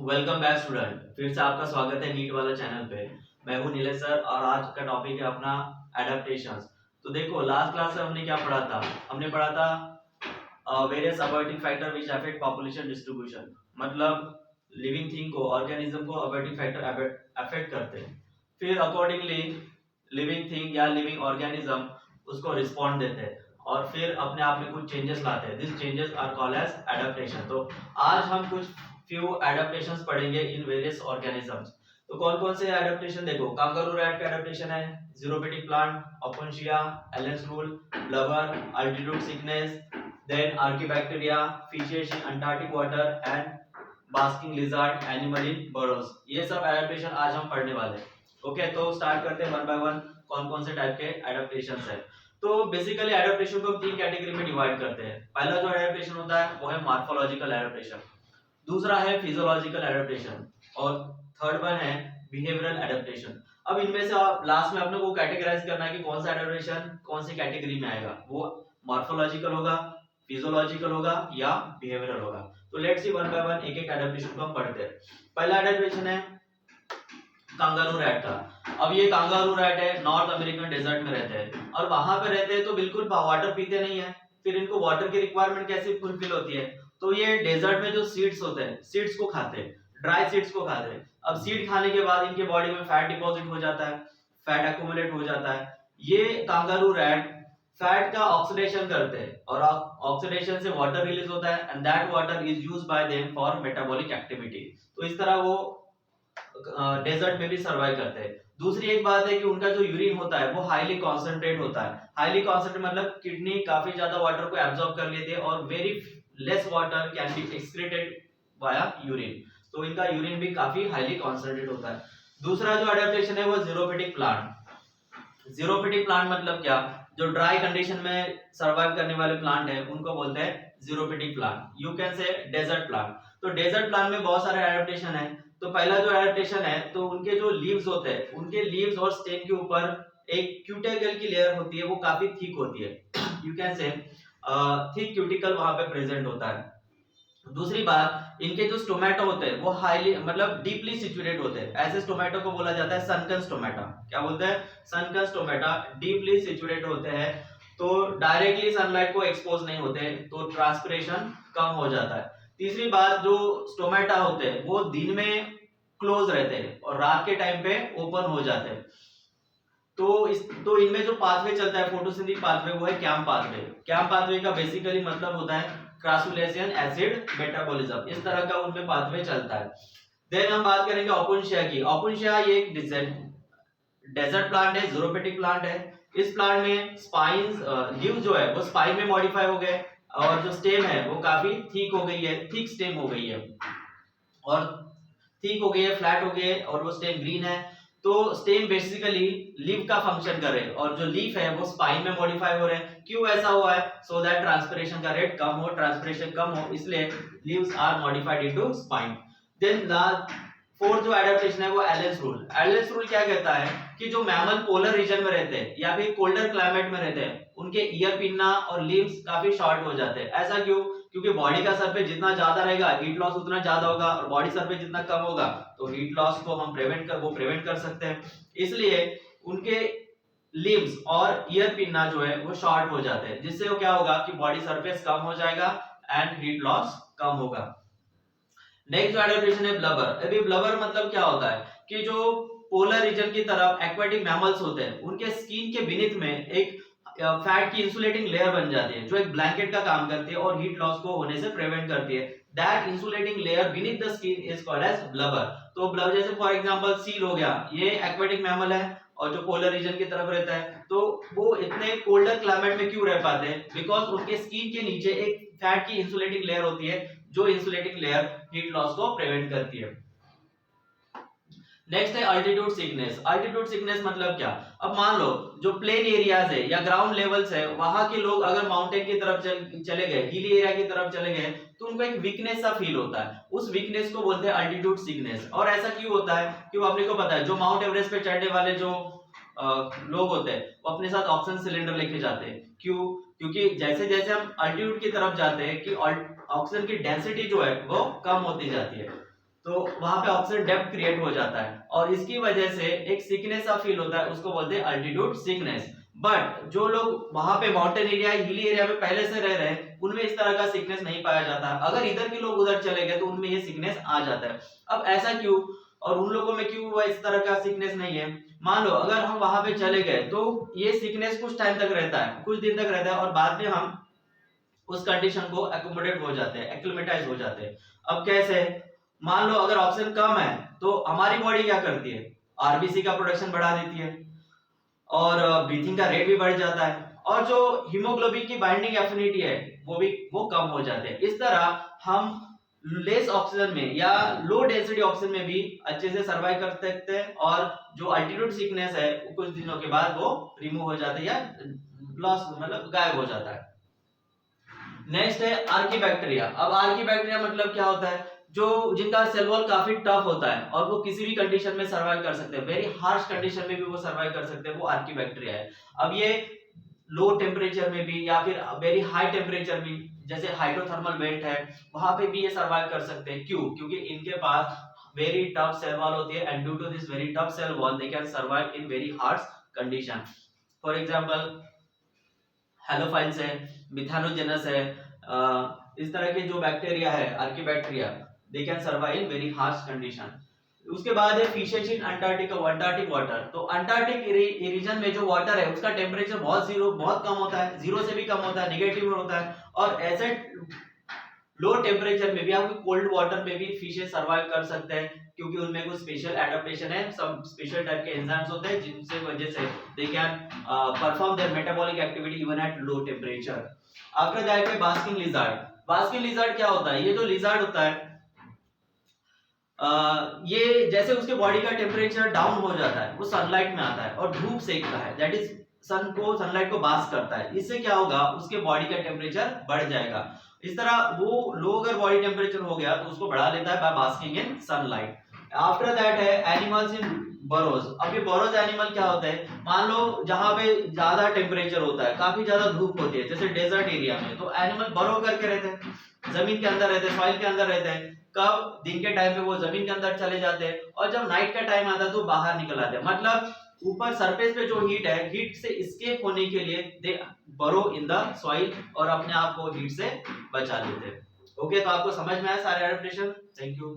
Welcome back student. फिर से आपका स्वागत है नीट वाला चैनल पे। मैं हूं नीलेश सर और आज का टॉपिक है अपना एडेप्टेशंस। तो देखो लास्ट क्लास में हमने क्या पढ़ा था। हमने पढ़ा था various abiotic factor which affect population distribution, मतलब लिविंग थिंग को, ऑर्गेनिज्म को अबॉर्टिंग फैक्टर अफेक्ट करते हैं। फिर अकॉर्डिंगली लिविंग थिंग या लिविंग ऑर्गेनिज्म उसको रिस्पॉन्ड देते हैं और फिर अपने आप में कुछ चेंजेस लाते हैं। This changes are called as adaptation. तो आज हम कुछ फ्यू एडेप्टेशंस पढ़ेंगे इन वेरियस ऑर्गेनिजम्स। तो कौन कौन से एडेप्टेशन देखो, कांगारू रैट का एडेप्टेशन है, xerophytic plant, Opuntia, Allen's rule, blubber, altitude sickness, then archaebacteria, fishes in Antarctic water and basking lizard, animal in burrows. ये सब एडेप्टेशन आज हम पढ़ने वाले हैं। ओके, तो स्टार्ट करते हैं वन बाय वन कौन कौन से टाइप के एडेप्टेशंस है। तो बेसिकली एडेप्टेशन को हम तीन कैटेगरी में डिवाइड करते हैं। पहला जो एडेप्टेशन होता है वो है मॉर्फोलॉजिकल एडेप्टेशन, दूसरा है फिजियोलॉजिकल एडेप्टेशन और थर्ड वन है बिहेवियरल एडेप्टेशन। अब इनमें से आप लास्ट में अपने को कैटेगराइज करना है कि कौन सा एडेप्टेशन कौन सी कैटेगरी में आएगा, वो मॉर्फोलॉजिकल होगा, फिजियोलॉजिकल होगा या बिहेवियरल होगा। तो let's see one by one एक एक एडेप्टेशन को हम पढ़ते हैं। पहला एडेप्टेशन है कांगारू रैट का। अब ये कांगारू रैट है, नॉर्थ अमेरिकन डेजर्ट में रहते हैं और वहां पे रहते हैं तो बिल्कुल वाटर पीते नहीं है। फिर इनको वाटर की रिक्वायरमेंट कैसे फुलफिल होती है, तो ये डेजर्ट में जो सीड्स होते हैं सीड्स को खाते हैं, ड्राई सीड्स को खाते हैं। अब सीड खाने के बाद इनके बॉडी में फैट डिपॉजिट हो जाता है, फैट एक्यूमुलेट हो जाता है। ये कांगारू रैट फैट का ऑक्सीडेशन करते हैं और ऑक्सीडेशन से वाटर रिलीज होता है and that water is used by them for metabolic activity. तो इस तरह वो डेजर्ट में भी सर्वाइव करते हैं। दूसरी एक बात है कि उनका जो यूरिन होता है वो हाईली कॉन्सेंट्रेट होता है। हाईली कॉन्सेंट्रेट मतलब किडनी काफी ज्यादा वाटर को एब्जॉर्ब कर लेती है और very less water can be excreted via urine. तो इनका यूरिन भी काफी हाईली कॉन्सेंट्रेट होता है। दूसरा जो एडेप्टेशन है वो ज़ीरोफिटिक प्लांट। ज़ीरोफिटिक प्लांट मतलब क्या, जो ड्राई कंडीशन में सर्वाइव करने वाले प्लांट है उनको बोलते हैं xerophytic plant. You can say desert plant. तो डेजर्ट प्लांट में बहुत सारे एडेप्टेशन है। तो पहला जो एडेप्टेशन है तो उनके जो लीव्स होते हैं, उनके लीव्स और स्टेम के ऊपर एक क्यूटिकल की लेयर होती है, वो काफी थिक होती है। यू कैन से थिक क्यूटिकल वहां पे प्रेजेंट होता है। दूसरी बात, इनके जो स्टोमेटो होते हैं वो हाईली मतलब डीपली सिचुएटेड होते हैं। ऐसे स्टोमेटो को बोला जाता है सनकन स्टोमेटा। क्या बोलते हैं? सनकन स्टोमेटा डीपली सिचुएटेड होते हैं, तो डायरेक्टली सनलाइट को एक्सपोज नहीं होते, तो ट्रांसपिरेशन कम हो जाता है। तीसरी बात, जो स्टोमेटा होते हैं वो दिन में क्लोज रहते हैं और रात के टाइम पे ओपन हो जाते हैं। तो इनमें जो पाथवे चलता है फोटोसिंथेटिक पाथवे वो है कैम पाथवे। कैम पाथवे का बेसिकली मतलब होता है क्रासुलेशन एसिड मेटाबॉलिज्म। इस तरह का उनमें पाथवे चलता है। देन हम बात करेंगे ओपुन्शिया की। ओपुन्शिया ये एक डेजर्ट प्लांट है, ज़ीरोफिटिक प्लांट है। इस प्लांट में स्पाइन्स लीव जो है वो स्पाइन में मॉडिफाई हो गए और जो स्टेम है वो काफी थिक हो गई है, थिक स्टेम हो गई है और थिक हो गई है, फ्लैट हो गई है और वो स्टेम ग्रीन है। तो स्टेम बेसिकली लीफ का फंक्शन कर रहे हैं और जो लीफ है वो स्पाइन में मॉडिफाई हो रहे हैं। क्यों ऐसा हुआ है? सो दैट ट्रांसपिरेशन का रेट कम हो, ट्रांसपिरेशन कम हो, इसलिए leaves are modified into spine. Then fourth जो एडेप्टेशन है वो एलेंस रूल। एलेंस रूल क्या कहता है कि जो मैमल पोलर रीजन में रहते हैं या फिर कोल्डर क्लाइमेट में रहते हैं उनके ईयर पिन्ना और लिम्स काफी शॉर्ट हो जाते हैं। ऐसा क्यों? क्योंकि बॉडी का सरफेस जितना ज्यादा रहेगा हीट लॉस उतना ज्यादा होगा और बॉडी सरफेस जितना कम होगा तो हीट लॉस को हम प्रिवेंट कर सकते हैं। इसलिए उनके लिम्स और ईयर पिन्ना जो है वो शॉर्ट हो जाते हैं, जिससे वो क्या होगा कि बॉडी सरफेस कम हो जाएगा एंड हीट लॉस कम होगा। नेक्स्ट जो एडेप्टेशन है ब्लबर। अभी ब्लबर मतलब क्या होता है कि जो पोलर रीजन की तरफ एक्वाटिक मैमल्स होते हैं उनके स्किन के बीनीथ में एक फैट की इंसुलेटिंग लेयर बन जाती है जो एक ब्लैंकेट का काम करती है और हीट लॉस को होने से प्रिवेंट करती है। That insulating layer beneath the skin is called as blubber. तो ब्लबर जैसे फॉर एग्जांपल सील हो गया, ये एक्वाटिक मैमल है और जो पोलर रीजन की तरफ रहता है, तो वो इतने कोल्डर क्लाइमेट में क्यों रह पाते हैं? बिकॉज उनके स्किन के नीचे एक फैट की इंसुलेटिंग लेयर होती है, जो इंसुलेटिंग लेयर हीट लॉस को प्रिवेंट करती है। नेक्स्ट है अल्टीट्यूड सिकनेस। अल्टीट्यूड सिकनेस मतलब क्या? अब मान लो जो प्लेन एरियाज है या ग्राउंड लेवल्स है वहां के लोग अगर माउंटेन की तरफ चले गए, हिली एरिया की तरफ चले गए, तो उनको एक वीकनेस सा फील होता है। उस वीकनेस को बोलते हैं अल्टीट्यूड सिकनेस। और ऐसा क्यों होता है? क्यों अपने को पता है, जो माउंट एवरेस्ट पे चढ़ने वाले जो लोग होते हैं वो अपने साथ ऑक्सीजन सिलेंडर लेके जाते हैं। क्यों? क्योंकि जैसे जैसे हम अल्टीट्यूड की तरफ जाते हैं कि ऑक्सीजन की डेंसिटी जो है वो कम होती जाती है। तो वहां पे ऑक्सीजन डेप्थ क्रिएट हो जाता है और इसकी वजह से एक सिकनेस सा फील होता है, उसको बोलते हैं अल्टीट्यूड सिकनेस। बट जो लोग वहां पे माउंटेन एरिया हिली एरिया में पहले से रह रहे हैं उनमें इस तरह का सिकनेस नहीं पाया जाता। अगर इधर के लोग उधर चले गए तो उनमें ये सिकनेस आ जाता है। अब ऐसा क्यों और उन लोगों में क्यों हुआ इस तरह का सिकनेस नहीं है? मान लो अगर हम वहां पे चले गए तो ये सिकनेस कुछ टाइम तक रहता है, कुछ दिन तक रहता है और बाद में हम उस कंडीशन को एकोमोडेट हो जाते हैं, एक्लिमेटाइज हो जाते हैं। अब कैसे? मान लो अगर ऑक्सीजन कम है तो हमारी बॉडी क्या करती है? आरबीसी का प्रोडक्शन बढ़ा देती है और ब्रीथिंग का रेट भी बढ़ जाता है और जो हीमोग्लोबिन की बाइंडिंग एफिनिटी है वो कम हो जाते हैं। इस तरह हम लेस ऑक्सीजन में या लो डेंसिटी ऑक्सीजन में भी अच्छे से सर्वाइव कर सकते हैं और जो अल्टीट्यूड सिकनेस है कुछ दिनों के बाद वो रिमूव हो जाता है या लॉस मतलब गायब हो जाता है। नेक्स्ट है आर्कीबैक्टीरिया। अब आर्कीबैक्टीरिया मतलब क्या होता है? जो जिनका सेल वॉल काफी टफ होता है और वो किसी भी कंडीशन में सर्वाइव कर सकते हैं, वेरी हार्श कंडीशन में भी वो सर्वाइव कर सकते हैं, वो आर्कीबैक्टीरिया है। अब ये लो टेम्परेचर में भी या फिर वेरी हाई टेम्परेचर भी, जैसे हाइड्रोथर्मल वेंट है, वहां पे भी ये सर्वाइव कर सकते हैं। क्यों? क्योंकि इनके पास वेरी टफ सेल वॉल होती है and due to this very tough cell wall they can survive in very harsh condition. For example halophiles है, मिथानोजेनस है, इस तरह के जो बैक्टीरिया है archaebacteria they can survive in very harsh condition. उसके बाद है फिशेस इन अंटार्कटिक वाटर। तो अंटार्कटिक रीजन में जो वाटर है उसका टेम्परेचर बहुत कम होता है, जीरो से भी कम होता है, नेगेटिव में होता है और ऐसे लो टेम्परेचर में भी आपको कोल्ड वाटर में भी फिशेस सर्वाइव कर सकते हैं क्योंकि उनमें कुछ स्पेशल एडाप्टेशन है, सब स्पेशल टाइप के एंजाइम्स होते हैं जिनसे वजह से they can perform their metabolic activity even at low temperature. After that है बास्किंग लिजर्ड। बास्किंग लिजर्ड क्या होता है? ये जो लिजर्ड होता है ये जैसे उसके बॉडी का टेम्परेचर डाउन हो जाता है वो सनलाइट में आता है और धूप सेकता है, दैट इज सनलाइट को बास्क करता है। इससे क्या होगा? उसके बॉडी का टेम्परेचर बढ़ जाएगा। इस तरह वो लो अगर बॉडी टेम्परेचर हो गया तो उसको बढ़ा लेता है by basking in sunlight. After that है एनिमल्स इन बरोज। अब ये बरोज एनिमल क्या होता है? मान लो जहां पे ज्यादा टेम्परेचर होता है, काफी ज्यादा धूप होती है, जैसे डेजर्ट एरिया में, तो एनिमल बरो करके रहते हैं, जमीन के अंदर रहते हैं, सॉइल के अंदर रहते हैं। कब? दिन के टाइम पे वो जमीन के अंदर चले जाते हैं और जब नाइट का टाइम आता है तो बाहर निकल आते हैं। मतलब ऊपर सरफेस पे जो हीट है, हीट से एस्केप होने के लिए दे बरो इन द सॉइल और अपने आप को हीट से बचा लेते हैं। ओके, तो आपको समझ में आया सारे एडेप्टेशन? Thank you.